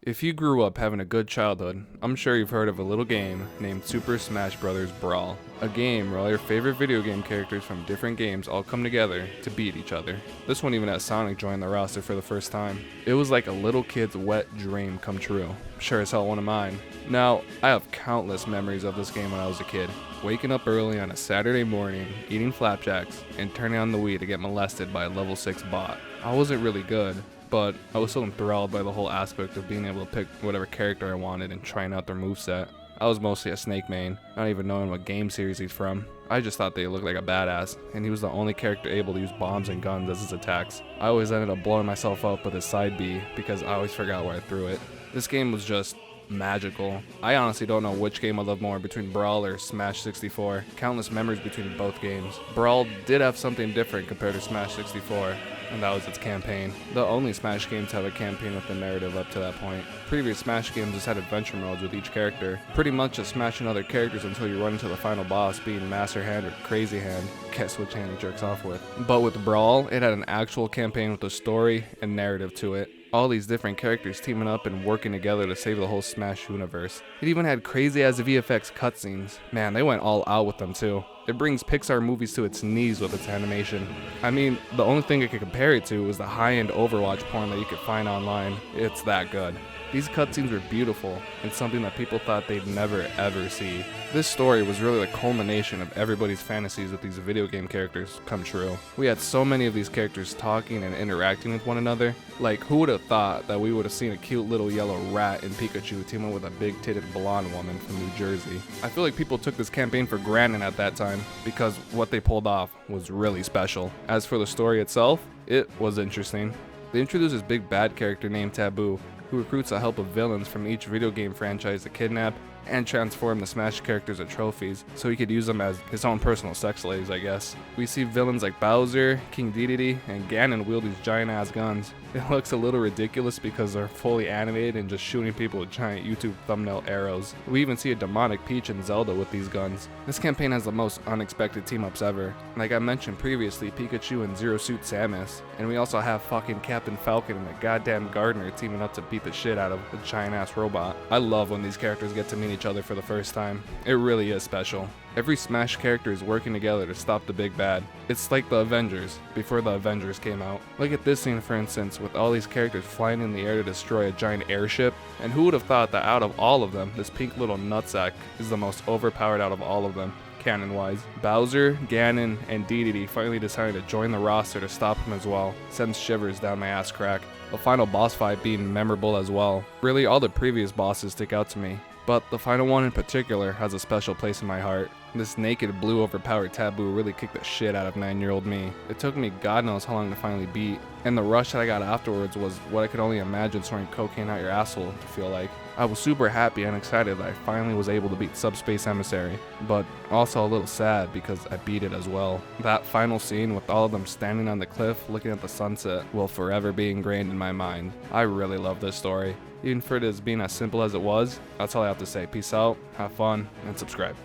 If you grew up having a good childhood, I'm sure you've heard of a little game named Super Smash Bros. Brawl. A game where all your favorite video game characters from different games all come together to beat each other. This one even had Sonic join the roster for the first time. It was like a little kid's wet dream come true. Sure as hell one of mine. Now, I have countless memories of this game when I was a kid. Waking up early on a Saturday morning, eating flapjacks, and turning on the Wii to get molested by a level 6 bot. I wasn't really good, but I was so enthralled by the whole aspect of being able to pick whatever character I wanted and trying out their moveset. I was mostly a Snake main, not even knowing what game series he's from. I just thought they looked like a badass, and he was the only character able to use bombs and guns as his attacks. I always ended up blowing myself up with his side B because I always forgot where I threw it. This game was just magical. I honestly don't know which game I love more between Brawl or Smash 64. Countless memories between both games. Brawl did have something different compared to Smash 64, and that was its campaign. The only Smash games have a campaign with a narrative up to that point. Previous Smash games just had adventure modes with each character, pretty much just smashing other characters until you run into the final boss, being Master Hand or Crazy Hand. Guess which hand he jerks off with. But with Brawl, it had an actual campaign with a story and narrative to it. All these different characters teaming up and working together to save the whole Smash universe. It even had crazy ass VFX cutscenes. Man, they went all out with them too. It brings Pixar movies to its knees with its animation. I mean, the only thing I could compare it to was the high-end Overwatch porn that you could find online. It's that good. These cutscenes were beautiful and something that people thought they'd never ever see. This story was really the culmination of everybody's fantasies with these video game characters come true. We had so many of these characters talking and interacting with one another. Like, who would have thought that we would have seen a cute little yellow rat in Pikachu team up with a big-titted blonde woman from New Jersey? I feel like people took this campaign for granted at that time because what they pulled off was really special. As for the story itself, it was interesting. They introduced this big bad character named Taboo, who recruits the help of villains from each video game franchise to kidnap and transform the Smash characters into trophies, so he could use them as his own personal sex slaves, I guess. We see villains like Bowser, King Dedede, and Ganon wield these giant-ass guns. It looks a little ridiculous because they're fully animated and just shooting people with giant YouTube thumbnail arrows. We even see a demonic Peach and Zelda with these guns. This campaign has the most unexpected team-ups ever. Like I mentioned previously, Pikachu and Zero Suit Samus, and we also have fucking Captain Falcon and the goddamn Gardener teaming up to beat the shit out of a giant-ass robot. I love when these characters get to meet each other for the first time. It really is special. Every Smash character is working together to stop the big bad. It's like the Avengers, before the Avengers came out. Look at this scene for instance, with all these characters flying in the air to destroy a giant airship. And who would have thought that out of all of them, this pink little nutsack is the most overpowered out of all of them, canon-wise. Bowser, Ganon, and Dedede finally decided to join the roster to stop him as well. Sends shivers down my ass crack. The final boss fight being memorable as well. Really, all the previous bosses stick out to me, but the final one in particular has a special place in my heart. This naked blue overpowered Taboo really kicked the shit out of 9-year-old me. It took me God knows how long to finally beat, and the rush that I got afterwards was what I could only imagine snorting cocaine out your asshole to feel like. I was super happy and excited that I finally was able to beat Subspace Emissary, but also a little sad because I beat it as well. That final scene with all of them standing on the cliff looking at the sunset will forever be ingrained in my mind. I really love this story. Even for it as being as simple as it was, that's all I have to say. Peace out, have fun, and subscribe.